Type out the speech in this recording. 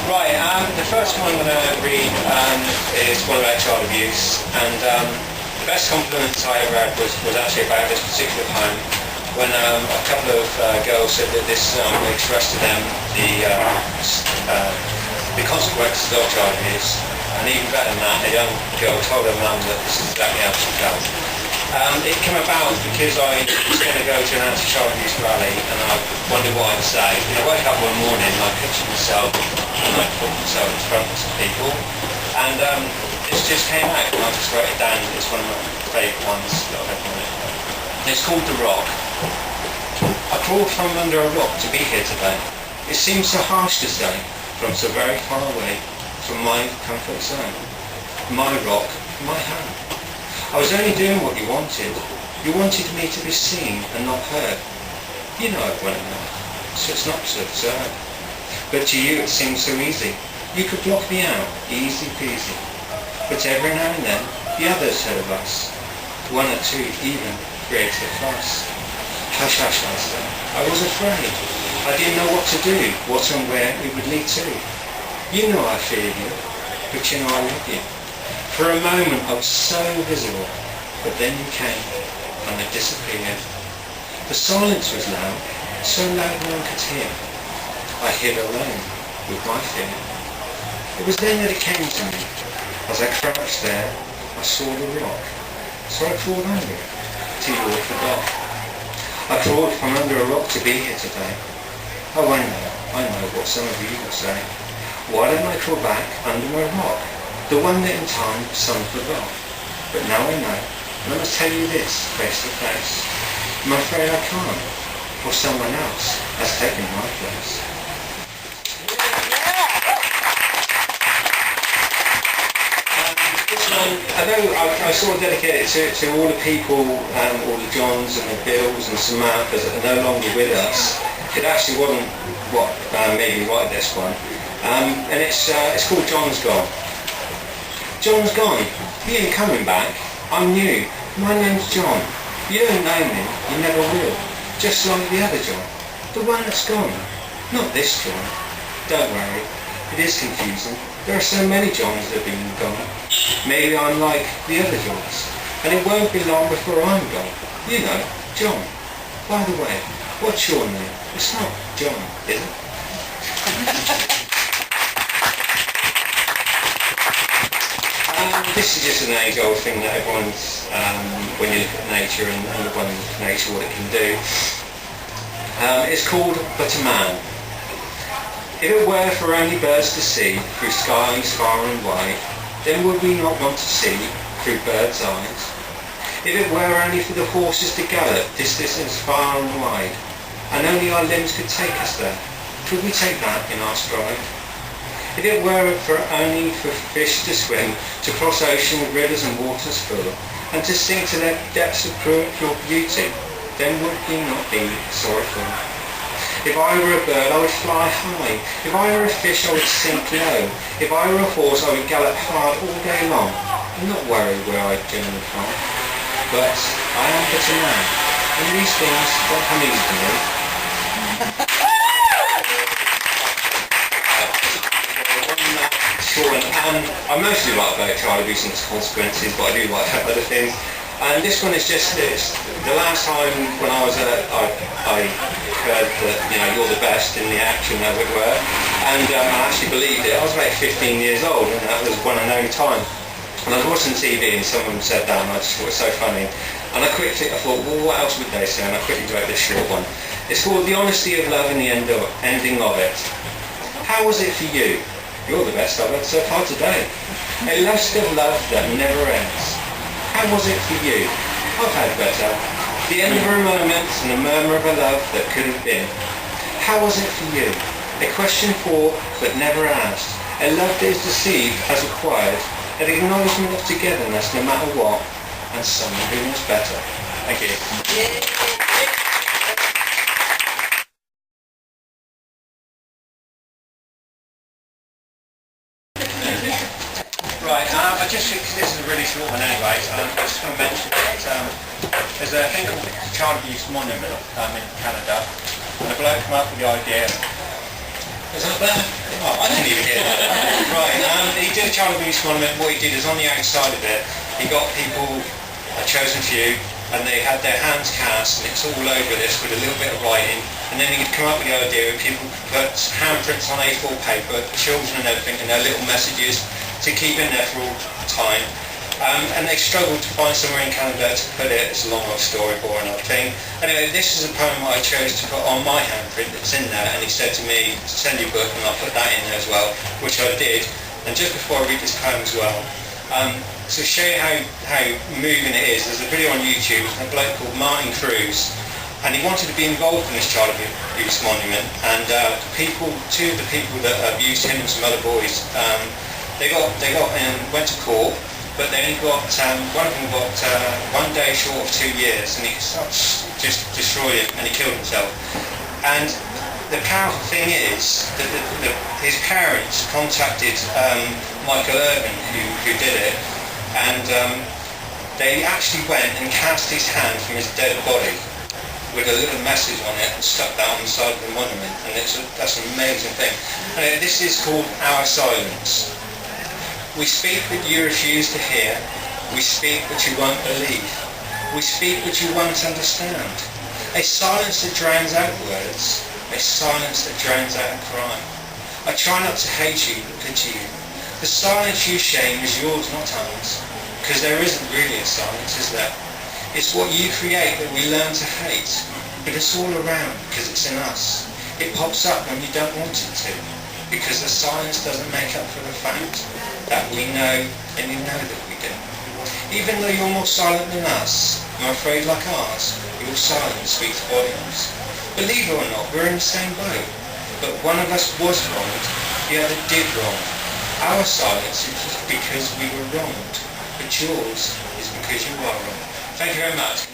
Right, the first one I'm going to read is one about child abuse, and the best compliments I ever had was actually about this particular home, when a couple of girls said that this expressed to them the consequences of child abuse, and even better than that, a young girl told her mum that this is exactly how she felt. It came about because I was going to go to an anti-child abuse rally, and I wondered what I'd say. And I woke up one morning and I pictured myself, and I put myself in front of some people, and it just came out, and I just wrote it down. It's one of my favourite ones that I've ever written. It's called The Rock. I crawled from under a rock to be here today. It seems so harsh to say, from so very far away from my comfort zone. My rock, my home. I was only doing what you wanted. You wanted me to be seen and not heard. You know it well enough, so it's not so absurd. But to you it seems so easy. You could block me out, easy peasy. But every now and then, the others heard of us. One or two even created a fuss. Hush, hush, I said. I was afraid. I didn't know what to do, what and where it would lead to. You know I feared you, but you know I love you. For a moment I was so visible, but then you came, and I disappeared. The silence was loud, so loud no one could hear. I hid alone, with my fear. It was then that it came to me. As I crouched there, I saw the rock, so I crawled under it, till you all forgot. I crawled from under a rock to be here today. Oh, I know what some of you will say. Why don't I crawl back under my rock? The one that in time some forgot. But now I know, and I must tell you this face to face. I'm afraid I can't, for someone else has taken my place. This one, although I sort of dedicate it to all the people, all the Johns and the Bills and Samantha's that are no longer with us. It actually wasn't what made me write this one. And it's called John's Gone. John's gone. He ain't coming back. I'm new. My name's John. You don't know me. You never will. Just like the other John. The one that's gone. Not this John. Don't worry. It is confusing. There are so many Johns that have been gone. Maybe I'm like the other Johns. And it won't be long before I'm gone. You know, John. By the way, what's your name? It's not John, is it? This is just an age-old thing that everyone's, when you look at nature and when nature, what it can do. It's called But a Man. If it were for only birds to see through skies far and wide, then would we not want to see through birds' eyes? If it were only for the horses to gallop distances far and wide, and only our limbs could take us there, could we take that in our stride? If it were only for fish to swim, to cross ocean with rivers and waters full, and to sink to their depths of pure beauty, then would we not be sorrowful? If I were a bird, I would fly high. If I were a fish, I would sink low. If I were a horse, I would gallop hard all day long, and not worry where I'd journey from. But I am but a man, and these things don't come easy to me. I mostly write about child abuse and its consequences, but I do write about other things. And this one is just this. The last time when I was I heard that you're the best in the action, as it were, and I actually believed it. I was about 15 years old, and that was one and only time. And I was watching TV, and someone said that, and I just thought it was so funny. And I thought, well, what else would they say? And I quickly wrote this short one. It's called The Honesty of Love and the Ending of It. How was it for you? You're the best I've had so far today. A lust of love that never ends. How was it for you? I've had better. The end of a moment and a murmur of a love that could have been. How was it for you? A question for but never asked. A love that is deceived as required. An acknowledgement of togetherness no matter what. And someone who knows better. Thank you. Right, I just think this is a really short one anyway, so I'm just going to mention that there's a thing called Child Abuse Monument in Canada, and a bloke came up with the idea Is that there? Oh, I didn't even hear that. Right, he did a child abuse monument. What he did is on the outside of it, he got people, a chosen few, and they had their hands cast, and it's all over this with a little bit of writing. And then he could come up with the idea of people put handprints on A4 paper, children and everything, and their little messages to keep in there for all time. And they struggled to find somewhere in Canada to put it. It's a long old story, boring old thing. Anyway, this is a poem I chose to put on my handprint that's in there, and he said to me, send your book and I'll put that in there as well, which I did. And just before I read this poem as well, to show you how moving it is, there's a video on YouTube of a bloke called Martin Cruz, and he wanted to be involved in this child abuse monument, and two of the people that abused him and some other boys, they went to court. But then he got, one of them got 1 day short of 2 years, and he just destroyed him, and he killed himself. And the powerful thing is that his parents contacted Michael Irvin, who did it, and they actually went and cast his hand from his dead body with a little message on it and stuck that on the side of the monument, and that's an amazing thing. And this is called Our Silence. We speak but you refuse to hear. We speak but you won't believe. We speak but you won't understand. A silence that drowns out words. A silence that drowns out a cry. I try not to hate you but pity you. The silence you shame is yours, not ours. Because there isn't really a silence, is there? It's what you create that we learn to hate. But it's all around because it's in us. It pops up when you don't want it to. Because the silence doesn't make up for the fact that we know, and you know that we do. Even though you're more silent than us, I'm afraid like ours, your silence speaks volumes. Believe it or not, we're in the same boat. But one of us was wronged, the other did wrong. Our silence is just because we were wronged, but yours is because you are wrong. Thank you very much.